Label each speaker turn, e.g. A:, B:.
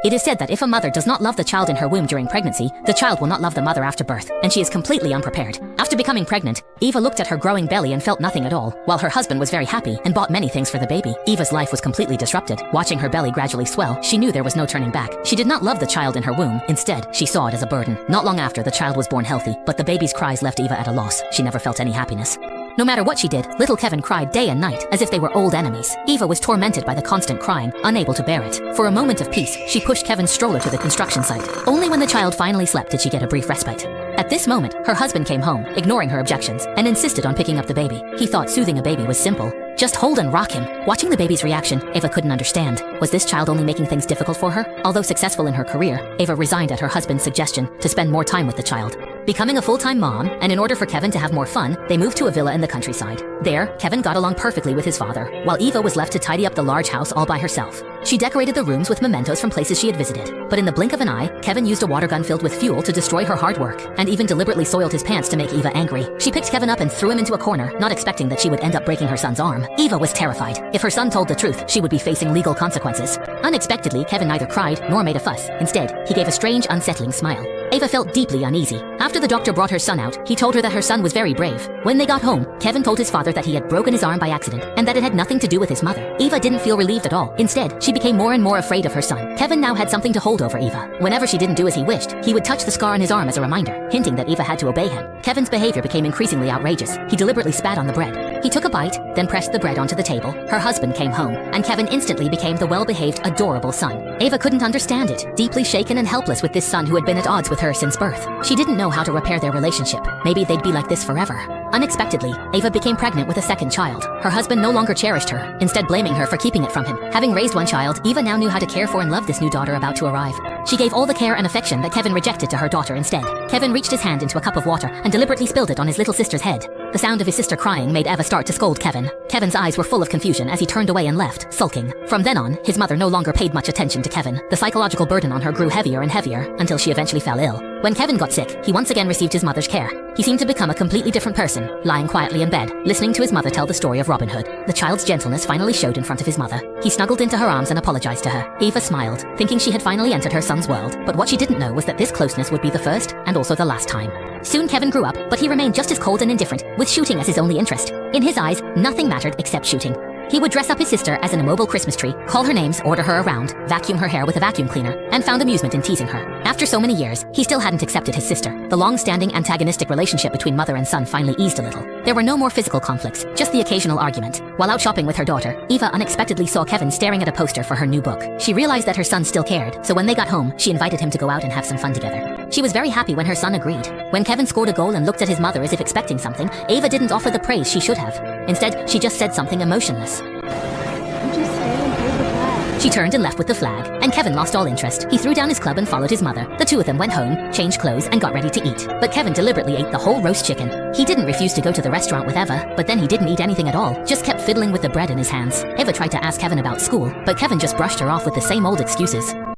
A: It is said that if a mother does not love the child in her womb during pregnancy, the child will not love the mother after birth, and she is completely unprepared. After becoming pregnant, Eva looked at her growing belly and felt nothing at all, while her husband was very happy and bought many things for the baby. Eva's life was completely disrupted. Watching her belly gradually swell, she knew there was no turning back. She did not love the child in her womb. Instead, she saw it as a burden. Not long after, the child was born healthy, but the baby's cries left Eva at a loss. She never felt any happiness. No matter what she did, little Kevin cried day and night, as if they were old enemies. Eva was tormented by the constant crying, unable to bear it. For a moment of peace, she pushed Kevin's stroller to the construction site. Only when the child finally slept did she get a brief respite. At this moment, her husband came home, ignoring her objections, and insisted on picking up the baby. He thought soothing a baby was simple. Just hold and rock him. Watching the baby's reaction, Eva couldn't understand. Was this child only making things difficult for her? Although successful in her career, Eva resigned at her husband's suggestion to spend more time with the child. Becoming a full-time mom, and in order for Kevin to have more fun, they moved to a villa in the countryside. There, Kevin got along perfectly with his father, while Eva was left to tidy up the large house all by herself. She decorated the rooms with mementos from places she had visited. But in the blink of an eye, Kevin used a water gun filled with fuel to destroy her hard work, and even deliberately soiled his pants to make Eva angry. She picked Kevin up and threw him into a corner, not expecting that she would end up breaking her son's arm. Eva was terrified. If her son told the truth, she would be facing legal consequences. Unexpectedly, Kevin neither cried nor made a fuss. Instead, he gave a strange, unsettling smile. Eva felt deeply uneasy. After the doctor brought her son out, he told her that her son was very brave. When they got home, Kevin told his father that he had broken his arm by accident, and that it had nothing to do with his mother. Eva didn't feel relieved at all. Instead, she became more and more afraid of her son. Kevin now had something to hold over Eva. Whenever she didn't do as he wished, he would touch the scar on his arm as a reminder, hinting that Eva had to obey him. Kevin's behavior became increasingly outrageous. He deliberately spat on the bread. He took a bite, then pressed the bread onto the table. Her husband came home, and Kevin instantly became the well-behaved, adorable son. Eva couldn't understand it, deeply shaken and helpless with this son who had been at odds with her since birth. She didn't know how to repair their relationship. Maybe they'd be like this forever. Unexpectedly, Eva became pregnant with a second child. Her husband no longer cherished her, instead blaming her for keeping it from him. Having raised one child, Eva now knew how to care for and love this new daughter about to arrive. She gave all the care and affection that Kevin rejected to her daughter instead. Kevin reached his hand into a cup of water and deliberately spilled it on his little sister's head. The sound of his sister crying made Eva start to scold Kevin. Kevin's eyes were full of confusion as he turned away and left, sulking. From then on, his mother no longer paid much attention to Kevin. The psychological burden on her grew heavier and heavier until she eventually fell ill. When Kevin got sick, he once again received his mother's care. He seemed to become a completely different person, lying quietly in bed, listening to his mother tell the story of Robin Hood. The child's gentleness finally showed in front of his mother. He snuggled into her arms and apologized to her. Eva smiled, thinking she had finally entered her son's world, but what she didn't know was that this closeness would be the first and also the last time. Soon Kevin grew up, but he remained just as cold and indifferent, with shooting as his only interest. In his eyes, nothing mattered except shooting. He would dress up his sister as an immobile Christmas tree, call her names, order her around, vacuum her hair with a vacuum cleaner, and found amusement in teasing her. After so many years, he still hadn't accepted his sister. The long-standing antagonistic relationship between mother and son finally eased a little. There were no more physical conflicts, just the occasional argument. While out shopping with her daughter, Eva unexpectedly saw Kevin staring at a poster for her new book. She realized that her son still cared, so when they got home, she invited him to go out and have some fun together. She was very happy when her son agreed. When Kevin scored a goal and looked at his mother as if expecting something, Eva didn't offer the praise she should have. Instead, she just said something emotionless. She turned and left with the flag, and Kevin lost all interest. He threw down his club and followed his mother. The two of them went home, changed clothes, and got ready to eat. But Kevin deliberately ate the whole roast chicken. He didn't refuse to go to the restaurant with Eva, but then he didn't eat anything at all, just kept fiddling with the bread in his hands. Eva tried to ask Kevin about school, but Kevin just brushed her off with the same old excuses.